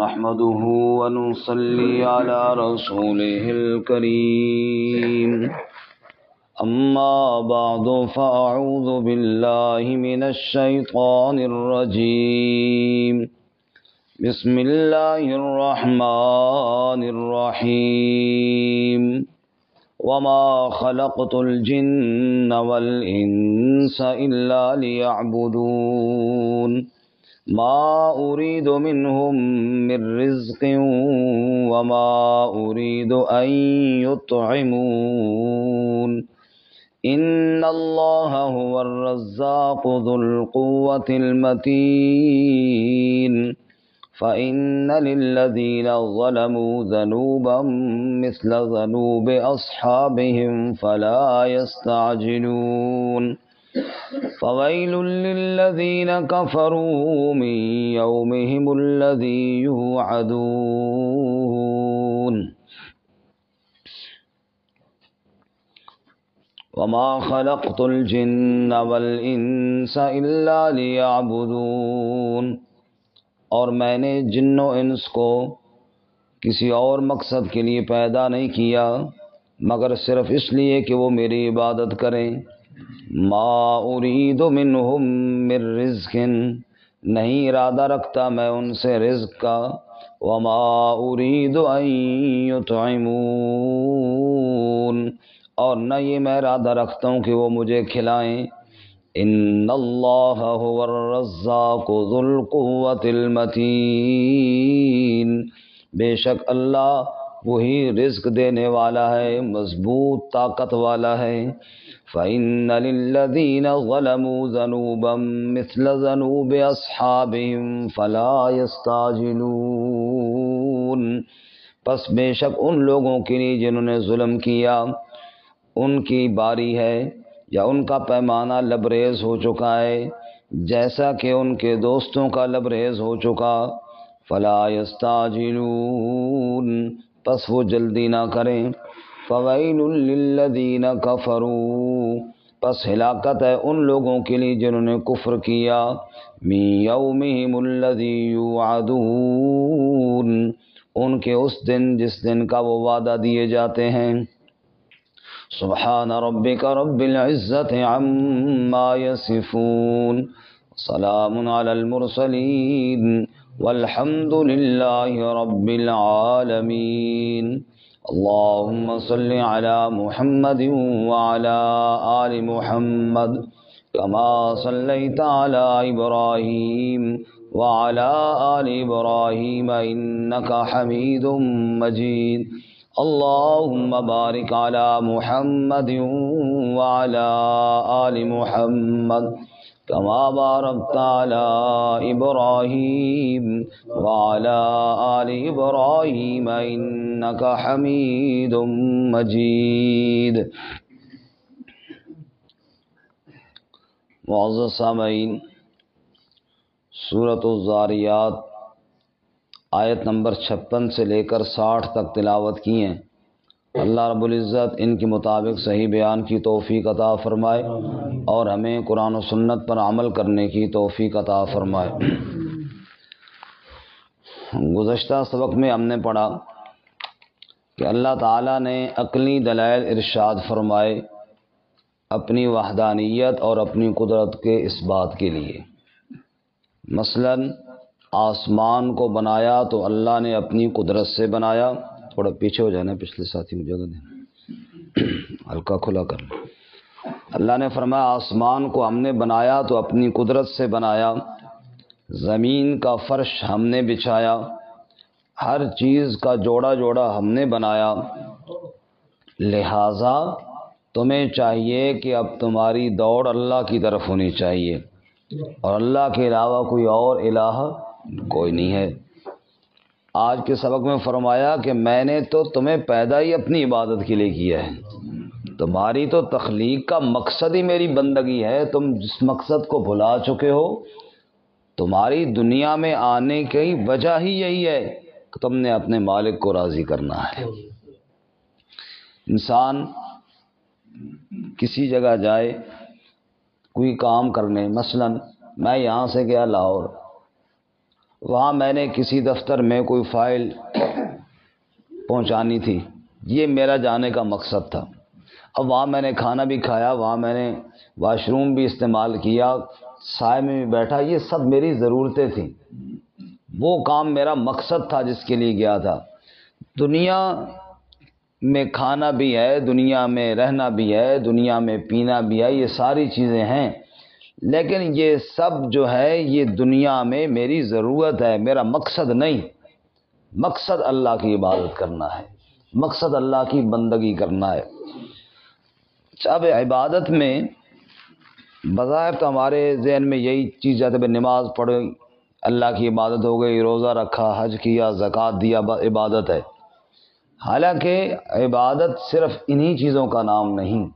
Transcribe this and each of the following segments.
نحمده ونصلي على رسوله الكريم أما بعد فأعوذ بالله من الشيطان الرجيم بسم الله الرحمن الرحيم وما خلقت الجن والإنس إلا ليعبدون ما أريد منهم من رزق وما أريد أن يطعمون إن الله هو الرزاق ذو القوة المتين فإن للذين ظلموا ذنوبا مثل ذنوب أصحابهم فلا يستعجلون فويل للذين كفروا من يومهم الذي يوعدون وما خلقت الجن والإنس إلا ليعبدون اور میں نے جن و انس کو کسی اور مقصد کے لیے پیدا نہیں کیا مگر صرف اس لیے کہ وہ میری عبادت کریں۔ ما ارید منہم من رزق، نہیں ارادہ رکھتا میں ان سے رزق کا، وما ارید ان یطعمون، اور نہ یہ میں ارادہ رکھتا ہوں کہ وہ مجھے کھلائیں۔ ان اللہ هو الرزاق ذو القوة المتین، بے شک اللہ وہی رزق دینے والا ہے، مضبوط طاقت والا ہے۔ فإن للذین ظلموا ذنوبا مثل ذنوب اصحابهم فلا يستعجلون، پس بے شک ان لوگوں کے لیے جنہوں نے ظلم کیا ان کی باری ہے یا ان کا پیمانہ لبریز ہو چکا ہے جیسا کہ ان کے دوستوں کا لبریز ہو چکا۔ فلا یستعجلون، پس وہ جلدی نہ کریں۔ فویل للذین کفروا، پس ہلاکت ہے ان لوگوں کے لیے جنہوں نے کفر کیا۔ من یومہم الذی یوعدون، ان کے اس دن جس دن کا وہ وعدہ دیے جاتے ہیں۔ سبحان ربک رب العزت عما یصفون، سلام علی المرسلین والحمد للہ رب العالمین۔ اللہم صل علی محمد وعلی آل محمد کما صلیت علی ابراہیم وعلی آل ابراہیم انک حمید مجید۔ اللہم بارک علی محمد وعلی آل محمد کما بارکت علی ابراہیم وعلی آل ابراہیم انک حمید مجید۔ معزز سامعین، سورۃ الذاریات آیت نمبر 56 سے لے کر 60 تک تلاوت کی ہیں۔ اللہ رب العزت ان کے مطابق صحیح بیان کی توفیق عطا فرمائے اور ہمیں قرآن و سنت پر عمل کرنے کی توفیق عطا فرمائے۔ گزشتہ سبق میں ہم نے پڑھا کہ اللہ تعالیٰ نے عقلی دلائل ارشاد فرمائے اپنی وحدانیت اور اپنی قدرت کے اس بات کے لیے۔ مثلاً آسمان کو بنایا تو اللہ نے اپنی قدرت سے بنایا۔ تھوڑا پیچھے ہو جانا، پچھلے ساتھی میں جگہ دینا، ہلکا کھلا کر لیں۔ اللہ نے فرمایا آسمان کو ہم نے بنایا تو اپنی قدرت سے بنایا، زمین کا فرش ہم نے بچھایا، ہر چیز کا جوڑا جوڑا ہم نے بنایا، لہٰذا تمہیں چاہیے کہ اب تمہاری دوڑ اللہ کی طرف ہونی چاہیے، اور اللہ کے علاوہ کوئی اور الہ کوئی نہیں ہے۔ آج کے سبق میں فرمایا کہ میں نے تو تمہیں پیدا ہی اپنی عبادت کے لیے کیا ہے، تمہاری تو تخلیق کا مقصد ہی میری بندگی ہے، تم جس مقصد کو بھلا چکے ہو، تمہاری دنیا میں آنے کی وجہ ہی یہی ہے کہ تم نے اپنے مالک کو راضی کرنا ہے۔ انسان کسی جگہ جائے کوئی کام کرنے، مثلا میں یہاں سے گیا لاہور، وہاں میں نے کسی دفتر میں کوئی فائل پہنچانی تھی، یہ میرا جانے کا مقصد تھا۔ اب وہاں میں نے کھانا بھی کھایا، وہاں میں نے واش روم بھی استعمال کیا، سائے میں بھی بیٹھا، یہ سب میری ضرورتیں تھیں، وہ کام میرا مقصد تھا جس کے لیے گیا تھا۔ دنیا میں کھانا بھی ہے، دنیا میں رہنا بھی ہے، دنیا میں پینا بھی ہے، یہ ساری چیزیں ہیں، لیکن یہ سب جو ہے یہ دنیا میں میری ضرورت ہے، میرا مقصد نہیں۔ مقصد اللہ کی عبادت کرنا ہے، مقصد اللہ کی بندگی کرنا ہے۔ اب عبادت میں بظاہر تو ہمارے ذہن میں یہی چیز جاتے ہیں، نماز پڑھی اللہ کی عبادت ہو گئی، روزہ رکھا، حج کیا، زکوٰۃ دیا، عبادت ہے۔ حالانکہ عبادت صرف انہی چیزوں کا نام نہیں،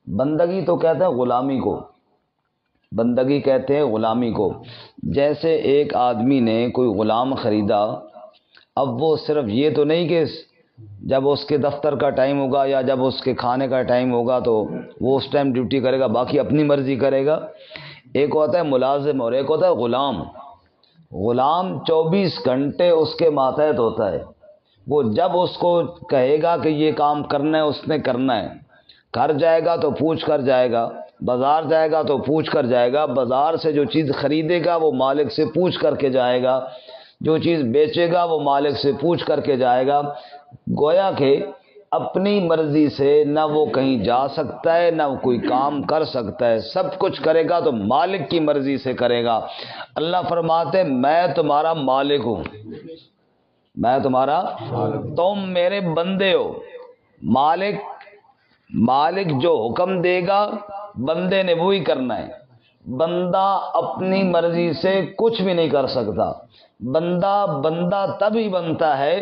بندگی تو کہتے ہیں غلامی کو، بندگی کہتے ہیں غلامی کو۔ جیسے ایک آدمی نے کوئی غلام خریدا، اب وہ صرف یہ تو نہیں کہ جب اس کے دفتر کا ٹائم ہوگا یا جب اس کے کھانے کا ٹائم ہوگا تو وہ اس ٹائم ڈیوٹی کرے گا، باقی اپنی مرضی کرے گا۔ ایک ہوتا ہے ملازم اور ایک ہوتا ہے غلام۔ غلام 24 گھنٹے اس کے ماتحت ہوتا ہے، وہ جب اس کو کہے گا کہ یہ کام کرنا ہے اس نے کرنا ہے۔ گھر جائے گا تو پوچھ کر جائے گا، بازار جائے گا تو پوچھ کر جائے گا، بازار سے جو چیز خریدے گا وہ مالک سے پوچھ کر کے جائے گا، جو چیز بیچے گا وہ مالک سے پوچھ کر کے جائے گا۔ گویا کہ اپنی مرضی سے نہ وہ کہیں جا سکتا ہے نہ وہ کوئی کام کر سکتا ہے، سب کچھ کرے گا تو مالک کی مرضی سے کرے گا۔ اللہ فرماتے میں تمہارا مالک ہوں، میں تمہارا، تم میرے بندے ہو۔ مالک جو حکم دے گا بندے نے وہی کرنا ہے۔ بندہ اپنی مرضی سے کچھ بھی نہیں کر سکتا۔ بندہ تب ہی بنتا ہے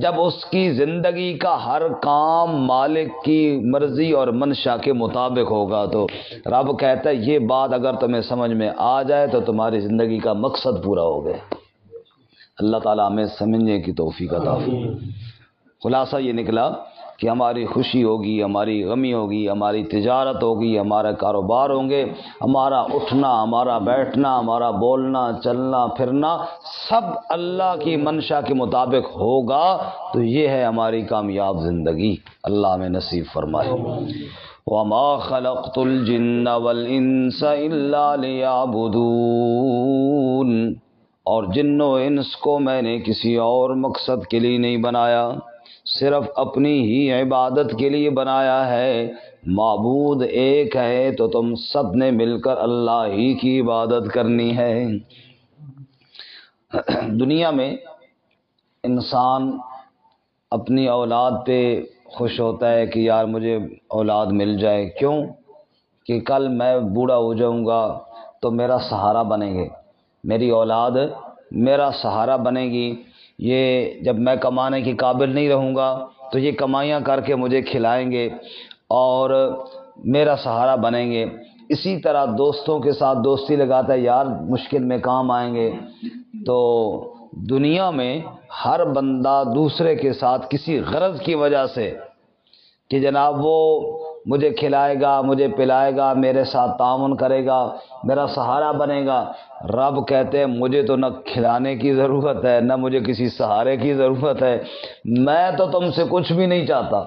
جب اس کی زندگی کا ہر کام مالک کی مرضی اور منشا کے مطابق ہوگا۔ تو رب کہتا ہے یہ بات اگر تمہیں سمجھ میں آ جائے تو تمہاری زندگی کا مقصد پورا ہو گیا۔ اللہ تعالیٰ ہمیں سمجھنے کی توفیق عطا فرمائے۔ خلاصہ یہ نکلا کہ ہماری خوشی ہوگی، ہماری غمی ہوگی، ہماری تجارت ہوگی، ہمارے کاروبار ہوں گے، ہمارا اٹھنا، ہمارا بیٹھنا، ہمارا بولنا، چلنا پھرنا سب اللہ کی منشا کے مطابق ہوگا، تو یہ ہے ہماری کامیاب زندگی۔ اللہ ہمیں نصیب فرمائے۔ وَمَا خَلَقْتُ الْجِنَّ وَالْإِنسَ إِلَّا لِيَعْبُدُونَ، اور جن و انس کو میں نے کسی اور مقصد کے لیے نہیں بنایا، صرف اپنی ہی عبادت کے لیے بنایا ہے۔ معبود ایک ہے تو تم سب نے مل کر اللہ ہی کی عبادت کرنی ہے۔ دنیا میں انسان اپنی اولاد پہ خوش ہوتا ہے کہ یار مجھے اولاد مل جائے، کیوں کہ کل میں بوڑھا ہو جاؤں گا تو میرا سہارا بنیں گے، میری اولاد میرا سہارا بنے گی، یہ جب میں کمانے کی قابل نہیں رہوں گا تو یہ کمائیاں کر کے مجھے کھلائیں گے اور میرا سہارا بنیں گے۔ اسی طرح دوستوں کے ساتھ دوستی لگاتا ہے، یار مشکل میں کام آئیں گے۔ تو دنیا میں ہر بندہ دوسرے کے ساتھ کسی غرض کی وجہ سے کہ جناب وہ مجھے کھلائے گا، مجھے پلائے گا، میرے ساتھ تعاون کرے گا، میرا سہارا بنے گا۔ رب کہتے ہیں مجھے تو نہ کھلانے کی ضرورت ہے نہ مجھے کسی سہارے کی ضرورت ہے، میں تو تم سے کچھ بھی نہیں چاہتا۔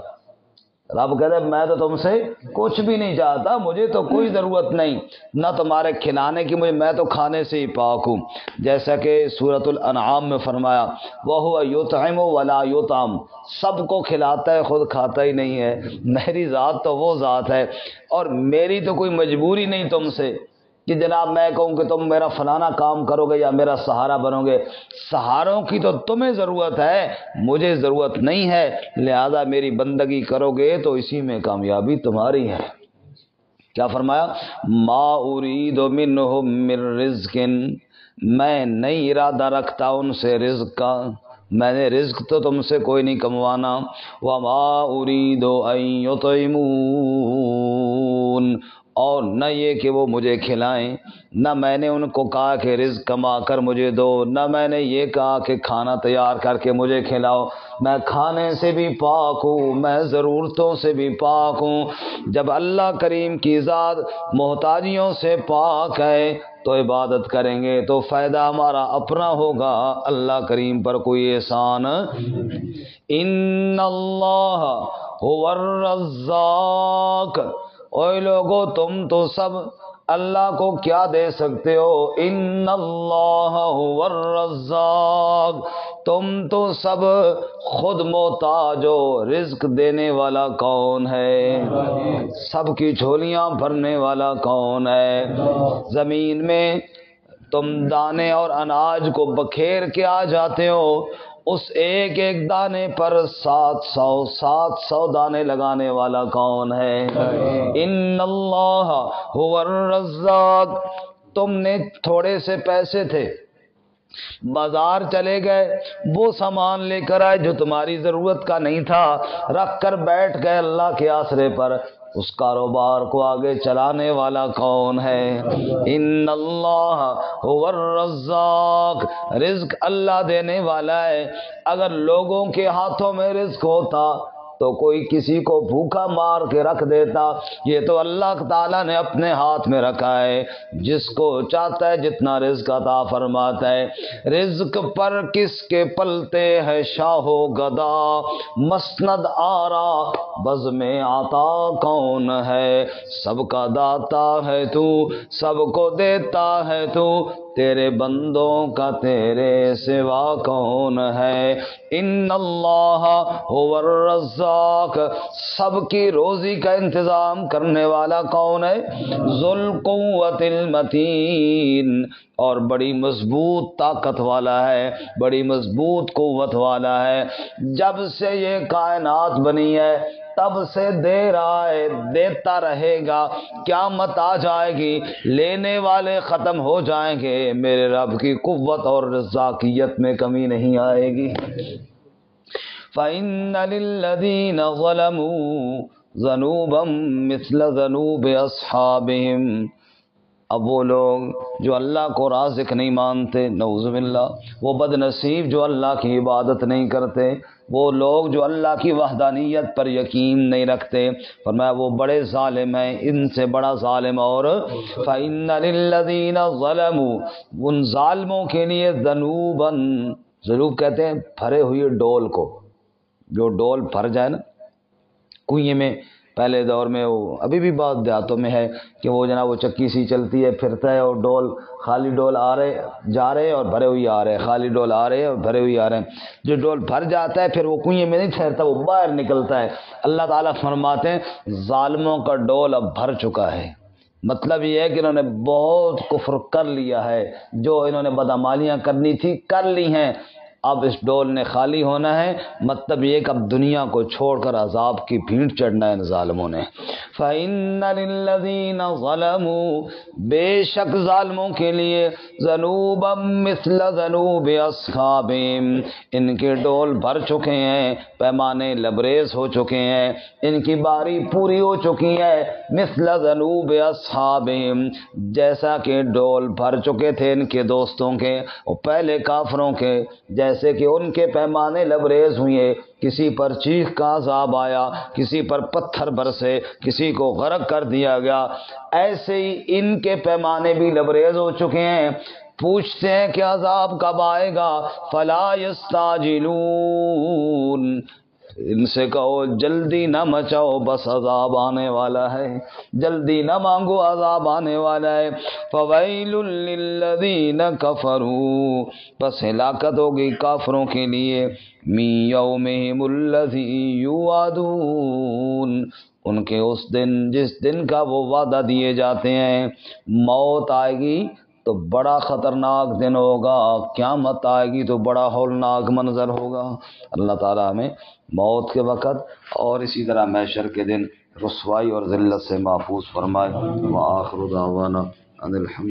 رب کہتے ہیں میں تو تم سے کچھ بھی نہیں چاہتا، مجھے تو کوئی ضرورت نہیں، نہ تمہارے کھلانے کی، میں تو کھانے سے ہی پاک ہوں۔ جیسا کہ سورۃ الانعام میں فرمایا وَهُوَ يُطْعِمُ وَلَا يُطْعَمُ، سب کو کھلاتا ہے خود کھاتا ہی نہیں ہے۔ میری ذات تو وہ ذات ہے اور میری تو کوئی مجبوری نہیں تم سے کہ جناب میں کہوں کہ تم میرا فلانا کام کرو گے یا میرا سہارا بنو گے۔ سہاروں کی تو تمہیں ضرورت ہے، مجھے ضرورت نہیں ہے، لہذا میری بندگی کرو گے تو اسی میں کامیابی تمہاری ہے۔ کیا فرمایا؟ ما ارید منہم من رزق، میں نہیں ارادہ رکھتا ان سے رزق کا، میں نے رزق تو تم سے کوئی نہیں کموانا۔ وما ارید ان یطعمون، اور نہ یہ کہ وہ مجھے کھلائیں، نہ میں نے ان کو کہا کہ رزق کما کر مجھے دو، نہ میں نے یہ کہا کہ کھانا تیار کر کے مجھے کھلاؤ۔ میں کھانے سے بھی پاک ہوں، میں ضرورتوں سے بھی پاک ہوں۔ جب اللہ کریم کی ذات محتاجیوں سے پاک ہے تو عبادت کریں گے تو فائدہ ہمارا اپنا ہوگا، اللہ کریم پر کوئی احسان۔ ان اللہ هو الرزاق، اوے لوگو تم تو سب اللہ کو کیا دے سکتے ہو؟ ان اللہ هو الرزاق، تم تو سب خود محتاج ہو، رزق دینے والا کون ہے؟ سب کی جھولیاں بھرنے والا کون ہے؟ زمین میں تم دانے اور اناج کو بکھیر کے آ جاتے ہو، اس ایک ایک دانے پر 700 دانے لگانے والا کون ہے؟ ان اللہ هو الرزاق۔ تم نے تھوڑے سے پیسے تھے، بازار چلے گئے، وہ سامان لے کر آئے جو تمہاری ضرورت کا نہیں تھا، رکھ کر بیٹھ گئے اللہ کے آسرے پر، اس کاروبار کو آگے چلانے والا کون ہے؟ ان اللہ هو الرزاق، رزق اللہ دینے والا ہے۔ اگر لوگوں کے ہاتھوں میں رزق ہوتا تو کوئی کسی کو بھوکا مار کے رکھ دیتا، یہ تو اللہ تعالیٰ نے اپنے ہاتھ میں رکھا ہے، جس کو چاہتا ہے جتنا رزق عطا فرماتا ہے۔ رزق پر کس کے پلتے ہے شاہ و گدا، مسند آرا بزم عطا کون ہے؟ سب کا داتا ہے تو، سب کو دیتا ہے تو، تیرے بندوں کا تیرے سوا کون ہے؟ ان اللہ هو الرزاق، سب کی روزی کا انتظام کرنے والا کون ہے؟ ذو القوت المتین، اور بڑی مضبوط طاقت والا ہے، بڑی مضبوط قوت والا ہے۔ جب سے یہ کائنات بنی ہے تب سے دے رہا ہے، دیتا رہے گا، قیامت آ جائے گی، لینے والے ختم ہو جائیں گے، میرے رب کی قوت اور رزاقیت میں کمی نہیں آئے گی۔ فَإِنَّ لِلَّذِينَ ظَلَمُوا ذَنُوبًا مِثْلَ ذَنُوبِ أَصْحَابِهِمْ، اب وہ لوگ جو اللہ کو رازق نہیں مانتے، نعوذ باللہ، وہ بد نصیب جو اللہ کی عبادت نہیں کرتے، وہ لوگ جو اللہ کی وحدانیت پر یقین نہیں رکھتے، فرمایا وہ بڑے ظالم ہیں، ان سے بڑا ظالم اور فَإِنَّ لِلَّذِينَ ظَلَمُوا، ان ظالموں کے لیے ذنوبًا، ذنوب کہتے ہیں بھرے ہوئے ڈول کو، جو ڈول بھر جائے نا کنویں میں، پہلے دور میں وہ ابھی بھی بہت دیہاتوں میں ہے کہ وہ جناب وہ چکی سی چلتی ہے، پھرتا ہے، اور ڈول خالی ڈول آ رہے جا رہے اور بھرے ہوئے آ رہے، خالی ڈول آ رہے اور بھرے ہوئے آ رہے ہیں، جو ڈول بھر جاتا ہے پھر وہ کنویں میں نہیں ٹھہرتا، وہ باہر نکلتا ہے۔ اللہ تعالیٰ فرماتے ہیں ظالموں کا ڈول اب بھر چکا ہے، مطلب یہ ہے کہ انہوں نے بہت کفر کر لیا ہے، جو انہوں نے بدعمالیاں کرنی تھی کر لی ہیں، اب اس ڈول نے خالی ہونا ہے، مطلب یہ کہ اب دنیا کو چھوڑ کر عذاب کی بھینٹ چڑھنا ہے ان ظالموں نے۔ فَإِنَّ لِلَّذِينَ ظَلَمُوا، بے شک ظالموں کے لیے ذَنُوبًا مِثْلَ ذَنُوبِ أَصْحَابِهِمْ، ان کے ڈول بھر چکے ہیں، پیمانے لبریز ہو چکے ہیں، ان کی باری پوری ہو چکی ہے، مثل ذنوب اصحابہم، جیسا کہ ڈول بھر چکے تھے ان کے دوستوں کے، اور پہلے کافروں کے، جیسے کہ ان کے پیمانے لبریز ہوئے، کسی پر چیخ کا عذاب آیا، کسی پر پتھر برسے، کسی کو غرق کر دیا گیا، ایسے ہی ان کے پیمانے بھی لبریز ہو چکے ہیں۔ پوچھتے ہیں کہ عذاب کب آئے گا؟ فلا یستعجلون، ان سے کہو جلدی نہ مچاؤ، بس عذاب آنے والا ہے، جلدی نہ مانگو، عذاب آنے والا ہے۔ فویل للذین کفروا، بس ہلاکت ہوگی کافروں کے لیے، من یومہم الذی یوعدون، ان کے اس دن جس دن کا وہ وعدہ دیے جاتے ہیں۔ موت آئے گی تو بڑا خطرناک دن ہوگا، قیامت آئے گی تو بڑا ہولناک منظر ہوگا۔ اللہ تعالیٰ ہمیں موت کے وقت اور اسی طرح محشر کے دن رسوائی اور ذلت سے محفوظ فرمائے۔ وآخر دعوانا ان الحمد